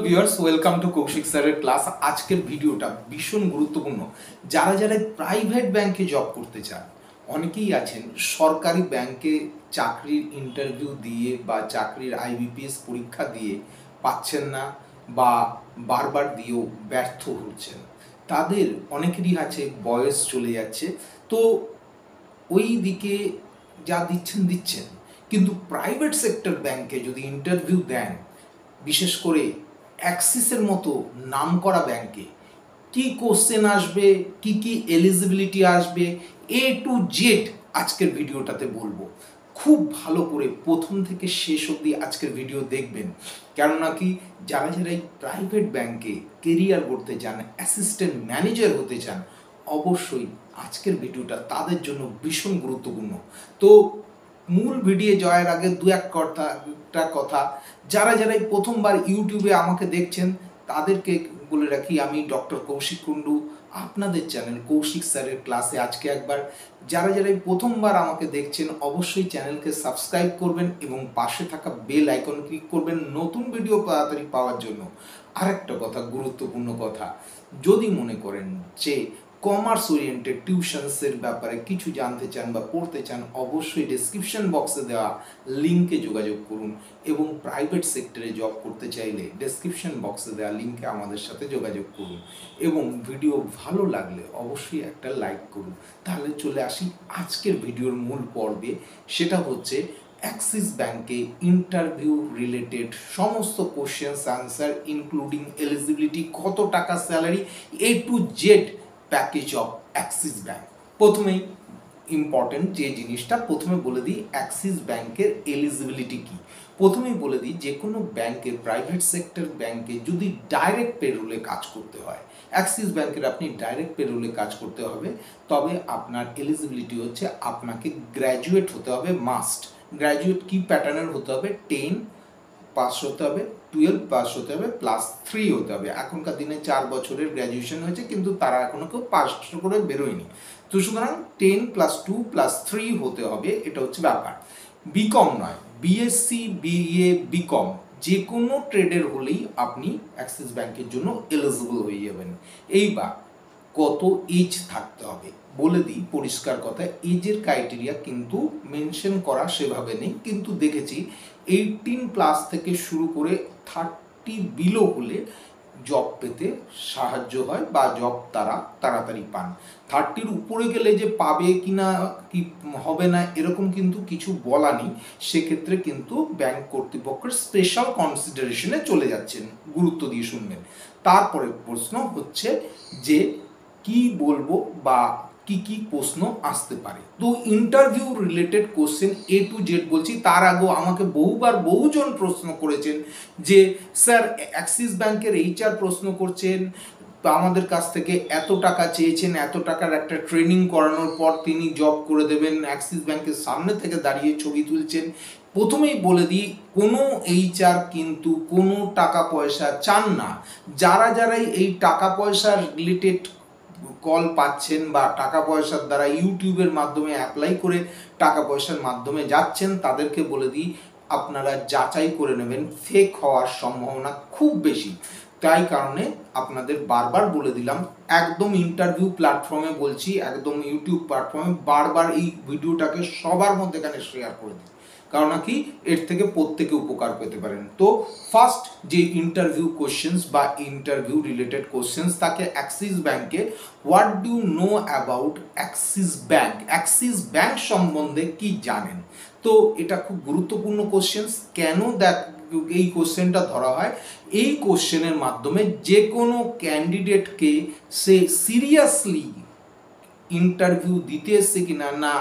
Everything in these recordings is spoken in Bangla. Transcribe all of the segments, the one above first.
ভিউয়ার্স, ওয়েলকাম টু কৌশিক স্যারের ক্লাস। আজকের ভিডিওটা ভীষণ গুরুত্বপূর্ণ। যারা প্রাইভেট ব্যাংকে জব করতে চান, অনেকেই আছেন সরকারি ব্যাংকে চাকরির ইন্টারভিউ দিয়ে বা চাকরির আইবিপিএস পরীক্ষা দিয়ে পাচ্ছেন না বা বারবার দিয়েও ব্যর্থ হচ্ছেন। তাদের অনেকেরই আছে বয়স চলে যাচ্ছে, তো ওই দিকে যা দিচ্ছেন, কিন্তু প্রাইভেট সেক্টর ব্যাংকে যদি ইন্টারভিউ দেন, বিশেষ করে অ্যাক্সিসের মতো নামকরা ব্যাংকে, কি কোশ্চেন আসবে, কি এলিজিবিলিটি আসবে, এ টু জেড আজকের ভিডিওটাতে বলবো। খুব ভালো করে প্রথম থেকে শেষ অবধি আজকের ভিডিও দেখবেন, কেননা কি যারা এই প্রাইভেট ব্যাংকে কেরিয়ার করতে চান, অ্যাসিস্ট্যান্ট ম্যানেজার হতে চান, অবশ্যই আজকের ভিডিওটা তাদের জন্য ভীষণ গুরুত্বপূর্ণ। তো মূল ভিডিও যাওয়ার আগে দু একটা কথা, যারা এই প্রথমবার ইউটিউবে আমাকে দেখছেন তাদেরকে বলে রাখি, আমি ডক্টর কৌশিক কুণ্ডু, আপনাদের চ্যানেল কৌশিক স্যারের ক্লাসে আজকে একবার। যারা এই প্রথমবার আমাকে দেখছেন অবশ্যই চ্যানেলকে সাবস্ক্রাইব করবেন এবং পাশে থাকা বেল আইকন ক্লিক করবেন নতুন ভিডিও তাড়াতাড়ি পাওয়ার জন্য। আরেকটা কথা, গুরুত্বপূর্ণ কথা, যদি মনে করেন যে কমার্স ওরিয়েন্টেড টিউশনসের ব্যাপারে কিছু জানতে চান বা পড়তে চান, অবশ্যই ডেসক্রিপশন বক্সে দেওয়া লিঙ্কে যোগাযোগ করুন, এবং প্রাইভেট সেক্টরে জব করতে চাইলে ডেসক্রিপশন বক্সে দেওয়া লিঙ্কে আমাদের সাথে যোগাযোগ করুন, এবং ভিডিও ভালো লাগলে অবশ্যই একটা লাইক করুন। তাহলে চলে আসি আজকের ভিডিওর মূল পর্বে, সেটা হচ্ছে অ্যাক্সিস ব্যাংকে ইন্টারভিউ রিলেটেড সমস্ত কোশ্চেন্স আনসার, ইনক্লুডিং এলিজিবিলিটি, কত টাকা salary, A to Z package of Axis bank. প্রথমেই ইম্পর্টেন্ট যে জিনিসটা, প্রথমে বলে দিই অ্যাক্সিস ব্যাংকের এলিজিবিলিটি কী। প্রথমেই বলে দিই, যে কোনো ব্যাংকে, প্রাইভেট সেক্টর ব্যাংকে যদি ডাইরেক্ট পেরোলে কাজ করতে হয়, অ্যাক্সিস ব্যাংকের আপনি ডাইরেক্ট পেরোলে কাজ করতে হবে, তবে আপনার এলিজিবিলিটি হচ্ছে আপনাকে গ্র্যাজুয়েট হতে হবে, মাস্ট। গ্র্যাজুয়েট কি প্যাটার্নের হতে হবে? 10 পাস হতে হবে, 12 পাস হতে হবে, +3 হতে হবে। এখনকার দিনে 4 বছরের গ্র্যাজুয়েশন হয়েছে, কিন্তু তারা এখনও কেউ পাস করে বেরোয়নি। তো সুতরাং 10 +2 +3 হতে হবে, এটা হচ্ছে ব্যাপার। বিকম নয়, বিএসসি, বিএ, বিকম যে কোনো ট্রেডের হলেই আপনি অ্যাক্সিস ব্যাংকের জন্য এলিজিবল হয়ে যাবেন। এইবার কত এজ থাকতে হবে বলে দিই, পরিষ্কার কথা, এজের ক্রাইটেরিয়া কিন্তু মেনশন করা সেভাবে নেই, কিন্তু দেখেছি 18+ থেকে শুরু করে 30 বিলো হলে জব পেতে সাহায্য হয় বা জব তারা তাড়াতাড়ি পান। 30-র উপরে গেলে যে পাবে কি না, কি হবে না, এরকম কিন্তু কিছু বলা নেই। সেক্ষেত্রে কিন্তু ব্যাংক কর্তৃপক্ষের স্পেশাল কনসিডারেশনে চলে যাচ্ছেন, গুরুত্ব দিয়ে শুনবেন। তারপরে প্রশ্ন হচ্ছে যে কি বলবো বা কি প্রশ্ন আসতে পারে। তো interview related question a to Z বলছি। তার আগেও আমাকে বহুজন প্রশ্ন করেছেন যে স্যার অ্যাক্সিস ব্যাংকের এইচআর প্রশ্ন করছেন, আমাদের কাছ থেকে এত টাকা চেয়েছেন, এত টাকার একটা ট্রেনিং করানোর পর তিনি জব করে দেবেন, অ্যাক্সিস ব্যাংকের সামনে থেকে দাঁড়িয়ে ছবি তুলছেন। প্রথমেই বলে দিই, কোনো এইচআর কিন্তু কোনো টাকা পয়সা চান না। যারাই এই টাকা পয়সার রিলেটেড কল পাচ্ছেন বা টাকা পয়সার দ্বারা ইউটিউবের মাধ্যমে অ্যাপ্লাই করে টাকা পয়সার মাধ্যমে যাচ্ছেন, তাদেরকে বলে দিই আপনারা যাচাই করে নেবেন, ফেক হওয়ার সম্ভাবনা খুব বেশি। তাই কারণে আপনাদের বারবার বলে দিলাম, একদম ইন্টারভিউ প্ল্যাটফর্মে বলছি, একদম ইউটিউব প্ল্যাটফর্মে বারবার এই ভিডিওটাকে সবার মধ্যে এখানে শেয়ার করে দিই, কারণ কি এর থেকে প্রত্যেকে উপকার পেতে পারেন। তো ফার্স্ট যে ইন্টারভিউ কোশ্চেন্স বা ইন্টারভিউ রিলেটেড কোশ্চেন্স থাকে অ্যাক্সিস ব্যাংকে, what do know about Axis bank? Axis bank সম্বন্ধে কি জানেন? তো এটা খুব গুরুত্বপূর্ণ কোশ্চেন্স। কেন এই কোশ্চেনটা ধরা হয়? এই কোশ্চেনের মাধ্যমে যে কোনো ক্যান্ডিডেটকে সে সিরিয়াসলি ইন্টারভিউ দিতে এসছে কিনা, না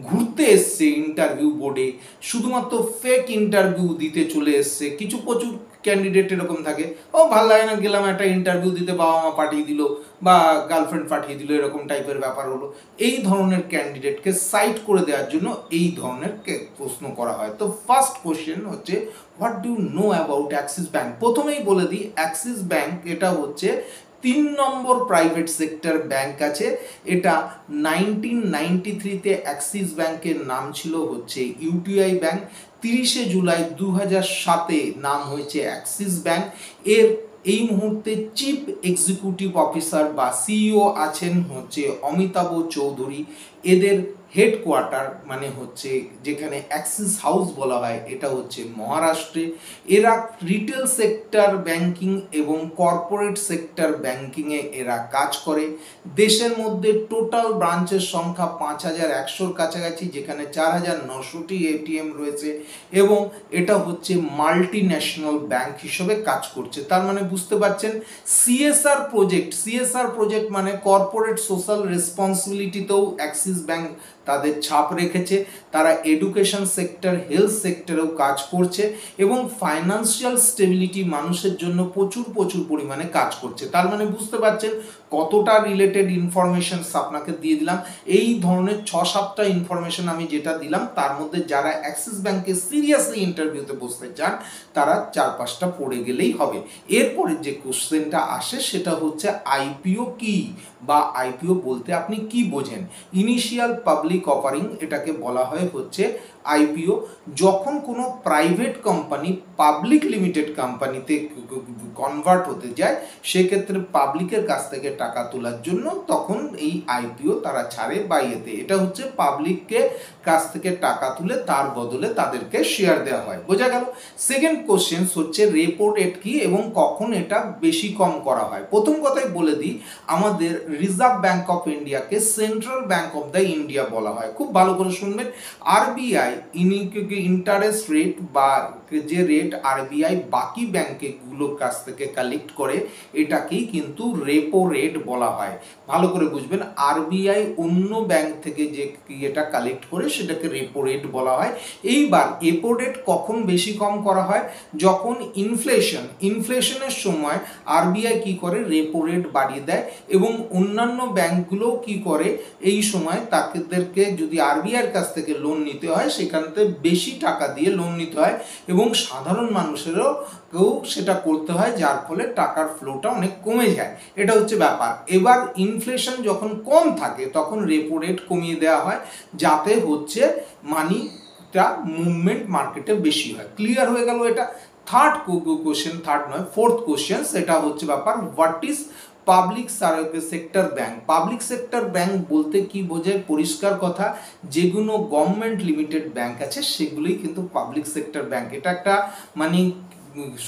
ঘুরতে এসছে ইন্টারভিউ বোর্ডে, শুধুমাত্র ফেক ইন্টারভিউ দিতে চলে এসছে। প্রচুর ক্যান্ডিডেট এরকম থাকে, ও ভালো লাগে না, গেলাম একটা ইন্টারভিউ দিতে, বাবা মা পাঠিয়ে দিল বা গার্লফ্রেন্ড পাঠিয়ে দিল, এরকম টাইপের ব্যাপার হলো। এই ধরনের ক্যান্ডিডেটকে সাইড করে দেওয়ার জন্য এই ধরনের প্রশ্ন করা হয়। তো ফার্স্ট কোশ্চেন হচ্ছে, what do know about Axis bank? প্রথমেই বলে দিই, অ্যাক্সিস ব্যাংক এটা হচ্ছে 3 নম্বর প্রাইভেট সেক্টর ব্যাংক আছে। এটা 1993-তে অ্যাক্সিস ব্যাংকের নাম ছিল হচ্ছে ইউটিআই ব্যাংক। 30 জুলাই 2007 নাম হয়েছে অ্যাক্সিস ব্যাংক। এর এই মুহূর্তে চিফ এক্সিকিউটিভ অফিসার বা সিইও আছেন হচ্ছে অমিতাভ চৌধুরী। এদের হেডকোয়ার্টার মানে হচ্ছে যেখানে অ্যাক্সিস হাউস বলা হয় এটা হচ্ছে মহারাষ্ট্রে। এরা রিটেল সেক্টর ব্যাংকিং এবং কর্পোরেট সেক্টর ব্যাংকিংয়ে এরা কাজ করে। দেশের মধ্যে টোটাল ব্রাঞ্চের সংখ্যা 5100-র কাছাকাছি, যেখানে 4900টি এটিএম রয়েছে এবং এটা হচ্ছে মাল্টি ন্যাশনাল ব্যাংক হিসেবে কাজ করছে। তার মানে বুঝতে পারছেন সিএসআর প্রজেক্ট মানে কর্পোরেট সোশ্যাল রেসপন্সিবিলিটিতেও অ্যাক্সিস ব্যাংক তাদের ছাপ রেখেছে। তারা এডুকেশন সেক্টর, হেলথ সেক্টরেও কাজ করছে এবং ফাইন্যান্সিয়াল স্টেবিলিটি মানুষের জন্য প্রচুর পরিমাণে কাজ করছে। তার মানে বুঝতে পারছেন কতটা রিলেটেড ইনফরমেশন আপনাকে দিয়ে দিলাম। এই ধরনের 6-7টা ইনফরমেশন আমি যেটা দিলাম তার মধ্যে যারা অ্যাক্সিস ব্যাংকে সিরিয়াসলি ইন্টারভিউতে বসতে চান তারা 4-5টা পড়ে গেলেই হবে। এরপরে যে কোশ্চেনটা আসে সেটা হচ্ছে আইপিও কি, বা আইপিও বলতে আপনি কি বোঝেন। ইনিশিয়াল পাবলিক অফারিং এটাকে বলা হয় হচ্ছে আইপিও। যখন কোনো প্রাইভেট কোম্পানি পাবলিক লিমিটেড কোম্পানিতে কনভার্ট হতে যায় সেক্ষেত্রে পাবলিকের কাছ থেকে টাকা তোলার জন্য তখন এই আইপিও তারা ছাড়ে বা ইয়েতে, এটা হচ্ছে পাবলিককে কাছ থেকে টাকা তুলে তার বদলে তাদেরকে শেয়ার দেওয়া হয়। বোঝা গেল। সেকেন্ড কোশ্চেন হচ্ছে রেপো রেট কি এবং কখন এটা বেশি কম করা হয়। প্রথম কথাই বলে দিই, আমাদের রিজার্ভ ব্যাংক অফ ইন্ডিয়াকে central bank of the India বলা হয়। খুব ভালো করে শুনবেন। আরবিআই ইন্টারেস্ট রেট বা যে রেট আরবিআই বাকি ব্যাংকগুলোর কাছ থেকে কালেক্ট করে এটাকেই কিন্তু রেপো রেট বলা হয়। ভালো করে বুঝবেন, আরবিআই অন্য ব্যাংক থেকে যে এটা কালেক্ট করে সেটাকে রেপো রেট বলা হয়। এইবার রেপো রেট কখন বেশি কম করা হয়, যখন ইনফ্লেশনের সময় আরবিআই কি করে রেপো রেট বাড়িয়ে দেয় এবং অন্যান্য ব্যাংকগুলো কি করে এই সময় তাদেরকে যদি আরবিআইয়ের কাছ থেকে লোন নিতে হয় সেখান থেকে বেশি টাকা দিয়ে লোন নিতে হয় এবং সাধারণ মানুষেরও সেটা করতে হয়, যার ফলে টাকার ফ্লোটা অনেক কমে যায়। এটা হচ্ছে ব্যাপার। এবার ইনফ্লেশন যখন কম থাকে তখন রেপো রেট কমিয়ে দেওয়া হয় যাতে হচ্ছে মানিটা মুভমেন্ট মার্কেটে বেশি হয়। ক্লিয়ার হয়ে গেল এটা। ফোর্থ কোশ্চেন সেটা হচ্ছে ব্যাপার, what is public sector bank. Public sector bank বলতে কি বোঝায়, পরিষ্কার কথা, যেগুলো গভর্নমেন্ট লিমিটেড ব্যাংক আছে সেগুলোই কিন্তু পাবলিক সেক্টর ব্যাংক। এটা একটা মানে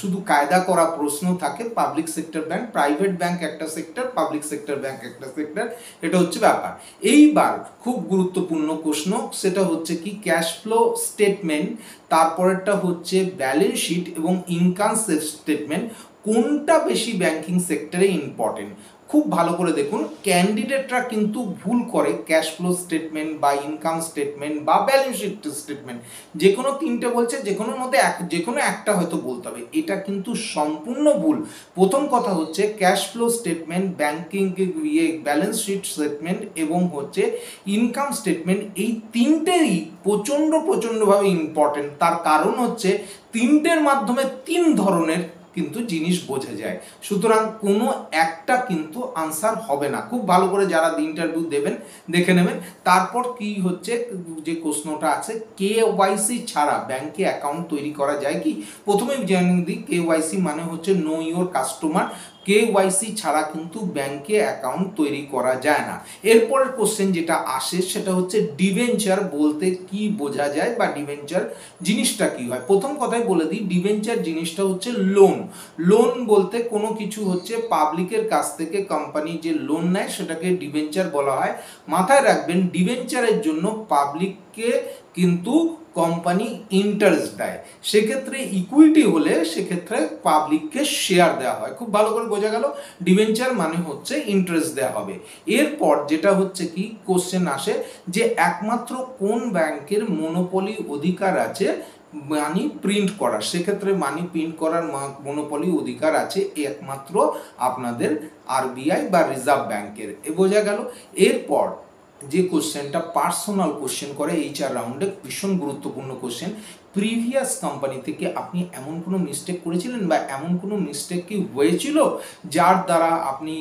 শুধু কায়দা করা প্রশ্ন থাকে। Public sector bank, private bank একটা সেক্টর, পাবলিক সেক্টর ব্যাংক একটা সেক্টর, এটা হচ্ছে ব্যাপার। এইবার খুব গুরুত্বপূর্ণ প্রশ্ন সেটা হচ্ছে কি ক্যাশ ফ্লো স্টেটমেন্ট, তারপরেরটা হচ্ছে ব্যালেন্স শিট এবং ইনকাম স্টেটমেন্ট, কোনটা বেশি ব্যাংকিং সেক্টরে ইম্পর্টেন্ট। খুব ভালো করে দেখুন, ক্যান্ডিডেটরা কিন্তু ভুল করে ক্যাশ ফ্লো স্টেটমেন্ট বা ইনকাম স্টেটমেন্ট বা ব্যালেন্স শিট স্টেটমেন্ট, যে কোনো তিনটে বলছে, যে কোনোর মধ্যে যে কোনো একটা হয়তো বলতে হবে, এটা কিন্তু সম্পূর্ণ ভুল। প্রথম কথা হচ্ছে cash flow statement, banking balance sheet statement এবং হচ্ছে ইনকাম স্টেটমেন্ট, এই তিনটেই প্রচণ্ডভাবে ইম্পর্টেন্ট। তার কারণ হচ্ছে তিনটের মাধ্যমে তিন ধরনের কিন্তু জিনিস বোঝা যায়, সুতরাং কোনো একটা কিন্তু আনসার হবে না। খুব ভালো করে যারা ইন্টারভিউ দেবেন দেখে নেবেন। তারপর কি হচ্ছে যে প্রশ্নটা আছে, কেওয়াইসি ছাড়া ব্যাংকে অ্যাকাউন্ট তৈরি করা যায় কি। প্রথমেই জানিয়ে দিই, কেওয়াইসি মানে হচ্ছে নো ইওর কাস্টমার। কেওয়াইসি ছাড়া কিন্তু ব্যাংকে অ্যাকাউন্ট তৈরি করা যায় না। এরপরের কোশ্চেন যেটা আসে সেটা হচ্ছে ডিবেঞ্চার বলতে কি বোঝা যায় বা ডিবেঞ্চার জিনিসটা কি হয়। প্রথম কথাই বলে দিই, ডিবেঞ্চার জিনিসটা হচ্ছে লোন বলতে কোনো কিছু হচ্ছে পাবলিকের কাছ থেকে কোম্পানি যে লোন নেয় সেটাকে ডিবেঞ্চার বলা হয়। মাথায় রাখবেন, ডিবেঞ্চারের জন্য পাবলিককে কিন্তু কোম্পানি ইন্টারেস্ট দেয়, সেক্ষেত্রে ইকুইটি হলে সেক্ষেত্রে পাবলিককে শেয়ার দেওয়া হয়। খুব ভালো করে বোঝা গেল, ডিবেঞ্চার মানে হচ্ছে ইন্টারেস্ট দেওয়া হবে। এরপর যেটা হচ্ছে কি কোশ্চেন আসে যে একমাত্র কোন ব্যাংকের মনোপলি অধিকার আছে মানি প্রিন্ট করার, সেক্ষেত্রে মানি প্রিন্ট করার মনোপলি অধিকার আছে একমাত্র আপনাদের আরবিআই বা রিজার্ভ ব্যাংকের। বোঝা গেল। এরপর যে কোশ্চেনটা পার্সোনাল কোশ্চেন করে এইচআর রাউন্ডে, ভীষণ গুরুত্বপূর্ণ কোশ্চেন, প্রিভিয়াস কোম্পানি থেকে আপনি এমন কোনো মিস্টেক করেছিলেন বা এমন কোনো মিস্টেক কি হয়েছিল যার দ্বারা আপনি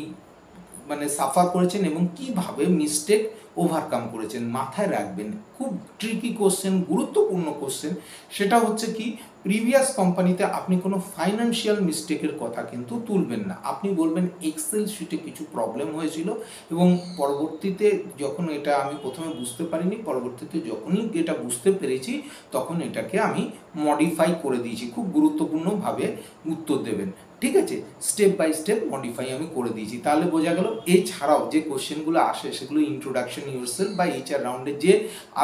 মানে সাফার করেছেন এবং কিভাবে মিস্টেক ওভারকাম করেছেন। মাথায় রাখবেন, খুব ট্রিকি কোশ্চেন, গুরুত্বপূর্ণ কোশ্চেন। সেটা হচ্ছে কি, প্রিভিয়াস কোম্পানিতে আপনি কোনো ফাইন্যান্সিয়াল মিস্টেকের কথা কিন্তু তুলবেন না। আপনি বলবেন এক্সেল শিটে কিছু প্রবলেম হয়েছিল এবং পরবর্তীতে যখন এটা আমি প্রথমে বুঝতে পারিনি, পরবর্তীতে যখনই এটা বুঝতে পেরেছি তখন এটাকে আমি মডিফাই করে দিয়েছি। খুব গুরুত্বপূর্ণভাবে উত্তর দেবেন, ঠিক আছে? স্টেপ বাই স্টেপ মডিফাই আমি করে দিয়েছি। তাহলে বোঝা গেল। এছাড়াও যে কোশ্চেনগুলো আসে সেগুলো ইন্ট্রোডাকশন ইউরসেলফ বা এইচআর রাউন্ডে যে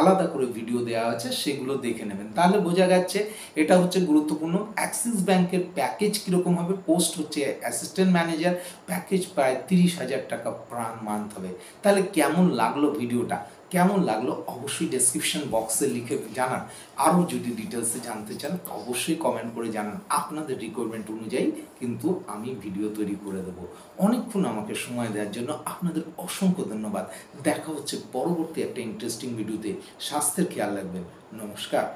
আলাদা করে ভিডিও দেওয়া আছে সেগুলো দেখে নেবেন। তাহলে বোঝা যাচ্ছে এটা হচ্ছে গুরুত্বপূর্ণ। অ্যাক্সিস ব্যাংকের প্যাকেজ কীরকম হবে, পোস্ট হচ্ছে অ্যাসিস্ট্যান্ট ম্যানেজার, প্যাকেজ প্রায় 30,000 টাকা পার মান্থ হবে। তাহলে কেমন লাগলো ভিডিওটা, কেমন লাগলো অবশ্যই ডেসক্রিপশন বক্সে লিখে জানান। আরও যদি ডিটেলসে জানতে চান অবশ্যই কমেন্ট করে জানান। আপনাদের রিকোয়ারমেন্ট অনুযায়ী কিন্তু আমি ভিডিও তৈরি করে দেবো। অনেকক্ষণ আমাকে সময় দেওয়ার জন্য আপনাদের অসংখ্য ধন্যবাদ। দেখা হচ্ছে পরবর্তী একটা ইন্টারেস্টিং ভিডিওতে। স্বাস্থ্যের খেয়াল রাখবেন। নমস্কার।